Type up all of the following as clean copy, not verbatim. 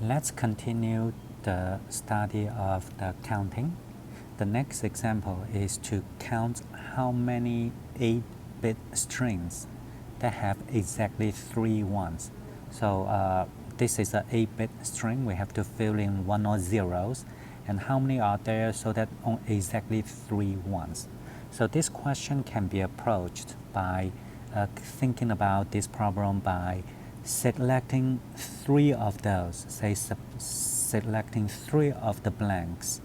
Let's continue the study of the counting. The next example is to count how many 8-bit strings that have exactly 3 ones. So this is an 8-bit string. We have to fill in 1 or zeros. And how many are there so that on exactly 3 ones? So this question can be approached by thinking about this problem by selecting 3 of those, say selecting 3 of the blanks,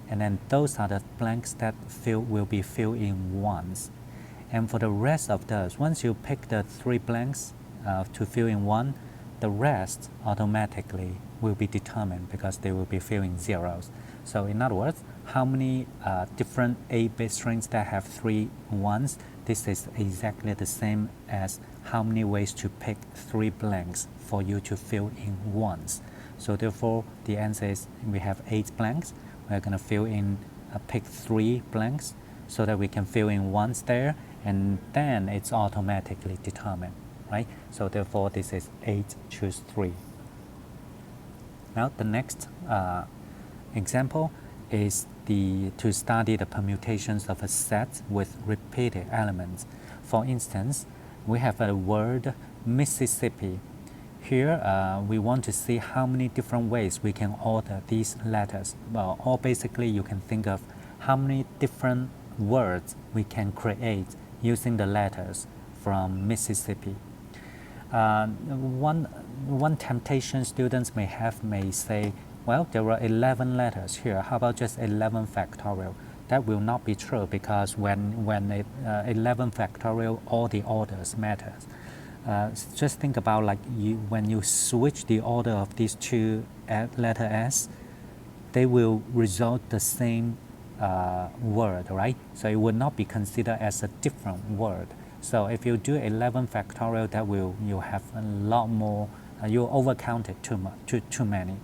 and then those are the blanks that will be filled in ones. And for the rest of those, once you pick the 3 blanks to fill in 1, the rest automatically will be determined because they will be filling zeros. So in other words, how many different 8-bit strings that have 3 ones, this is exactly the same as how many ways to pick 3 blanks for you to fill in ones. So therefore, the answer is we have 8 blanks. We're going to fill in, pick 3 blanks so that we can fill in ones there, and then it's automatically determined, right? So therefore, this is 8, choose 3. Now the next example is to study the permutations of a set with repeated elements. For instance, we have a word Mississippi. Here we want to see how many different ways we can order these letters. Well, or basically you can think of how many different words we can create using the letters from Mississippi. One temptation students may have may say, well, there are 11 letters here. How about just 11 factorial? That will not be true because when 11 factorial, all the orders matters. Just think about like when you switch the order of these 2 letter S, they will result the same word, right? So it would not be considered as a different word. So if you do 11 factorial, that you have a lot more. You overcounted too many.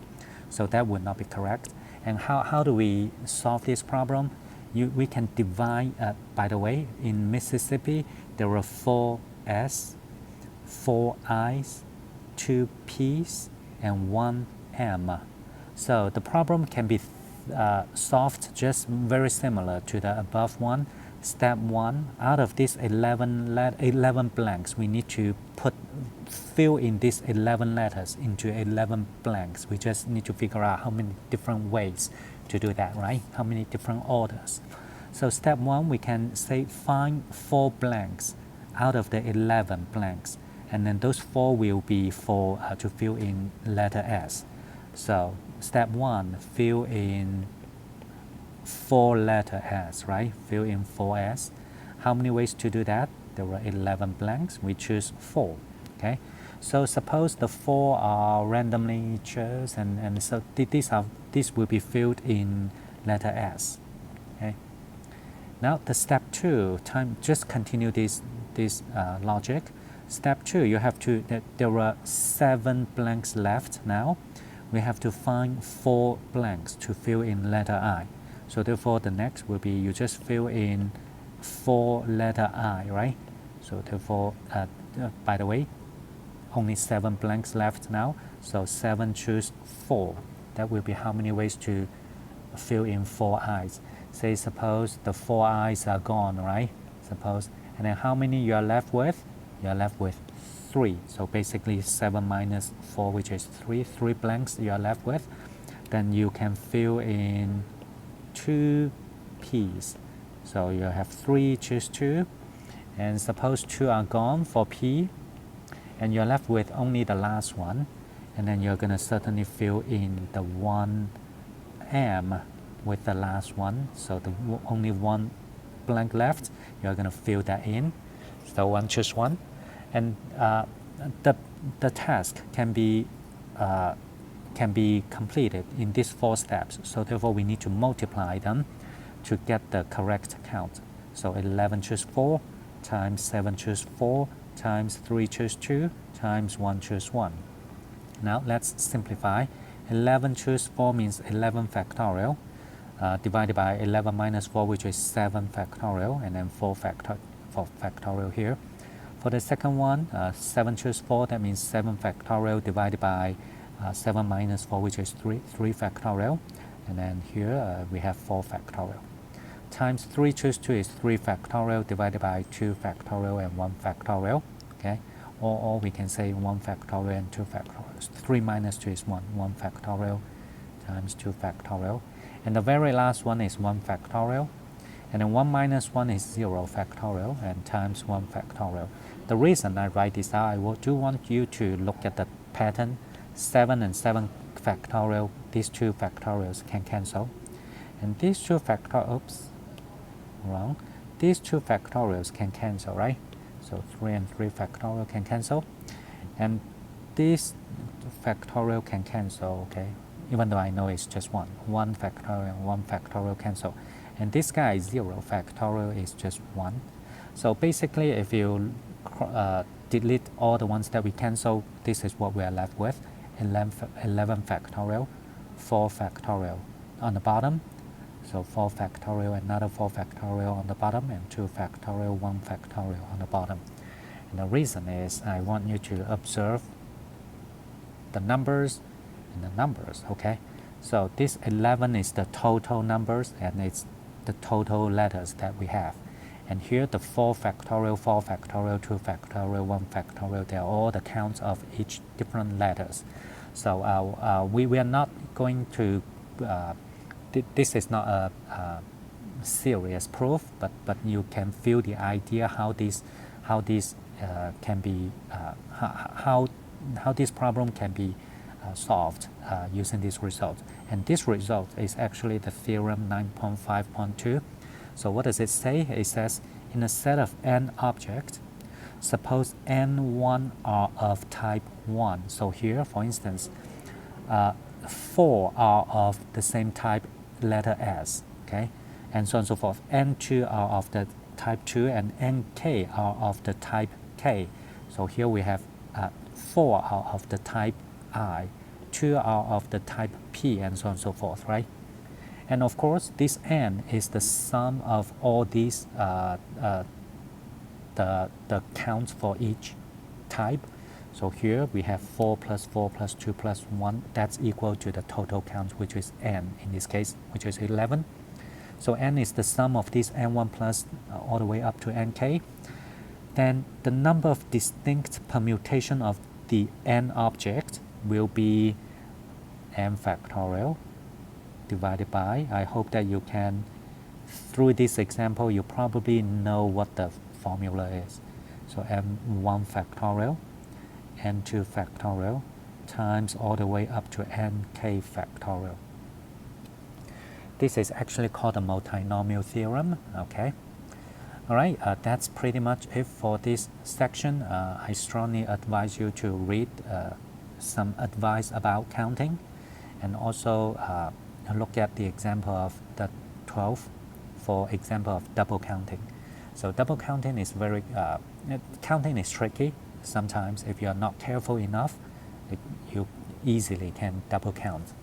So that would not be correct. And how do we solve this problem? We can divide, by the way, in Mississippi, there are 4 S, 4 I's, 2 P's, and 1 M. So the problem can be solved just very similar to the above one. Step 1, out of these 11 blanks, we need to fill in these 11 letters into 11 blanks. We just need to figure out how many different ways to do that, right? How many different orders. So step 1, we can say find 4 blanks out of the 11 blanks, and then those 4 will be for to fill in letter S. So step 1, fill in 4 letter S, right? Fill in 4S. How many ways to do that? There were 11 blanks. We choose 4. Okay. So suppose the 4 are randomly chosen, and so these will be filled in letter S. Okay. Now the step 2, just continue this logic. Step 2, you have to there are 7 blanks left now. We have to find 4 blanks to fill in letter I. So therefore, the next will be you just fill in 4 letter I, right? So therefore, by the way, only 7 blanks left now. So 7 choose 4. That will be how many ways to fill in 4 I's. Say suppose the 4 I's are gone, right? Suppose, and then how many you are left with? You are left with 3. So basically 7 minus 4, which is 3 blanks you are left with. Then you can fill in 2 P's. So you have 3, choose 2. And suppose 2 are gone for P, and you're left with only the last one. And then you're going to certainly fill in the 1 M with the last one. So only 1 blank left, you're going to fill that in. So 1, choose 1. And the task can be completed in these 4 steps. So therefore, we need to multiply them to get the correct count. So 11 choose 4 times 7 choose 4 times 3 choose 2 times 1 choose 1. Now let's simplify. 11 choose 4 means 11 factorial divided by 11 minus 4, which is 7 factorial, and then 4 factorial here. For the second one, 7 choose 4, that means 7 factorial divided by 7 minus 4, which is 3 factorial, and then here we have 4 factorial, times 3 choose 2 is 3 factorial divided by 2 factorial and 1 factorial, okay, or we can say 1 factorial and 2 factorials. 3 minus 2 is 1 factorial times 2 factorial, and the very last one is 1 factorial, and then 1 minus 1 is 0 factorial, and times 1 factorial. The reason I write this out, I do want you to look at the pattern. 7 and 7 factorial, these 2 factorials can cancel, and these 2 factorials, wrong, these 2 factorials can cancel, right? So 3 and 3 factorial can cancel, and this factorial can cancel, okay, even though I know it's just 1 factorial and 1 factorial cancel, and this guy 0 factorial is just 1. So basically, if you delete all the ones that we cancel, this is what we are left with: 11 factorial, 4 factorial on the bottom, so 4 factorial, another 4 factorial on the bottom, and 2 factorial, 1 factorial on the bottom. And the reason is I want you to observe the numbers and the numbers, okay? So this 11 is the total numbers, and it's the total letters that we have. And here the 4 factorial, 2 factorial, 1 factorial, they're all the counts of each different letters. So we are not going to, this is not a serious proof, but you can feel the idea how this can be, how this problem can be solved using this result. And this result is actually the theorem 9.5.2. So what does it say? It says, in a set of n objects, suppose n1 are of type 1. So here, for instance, 4 are of the same type letter S, okay? And so on and so forth. n2 are of the type 2, and nk are of the type k. So here we have 4 are of the type I, 2 are of the type P, and so on and so forth, right? And of course, this n is the sum of all these, the counts for each type. So here we have 4 plus 4 plus 2 plus 1, that's equal to the total count, which is n in this case, which is 11. So n is the sum of these n1 plus all the way up to nk. Then the number of distinct permutation of the n object will be n factorial divided by, I hope that you can, through this example, you probably know what the formula is. So n1 factorial, n2 factorial, times all the way up to nk factorial. This is actually called the multinomial theorem, okay? All right, that's pretty much it for this section. I strongly advise you to read some advice about counting, and also look at the example of the 12 for example of double counting. So double counting is very, counting is tricky. Sometimes if you are not careful enough, you easily can double count.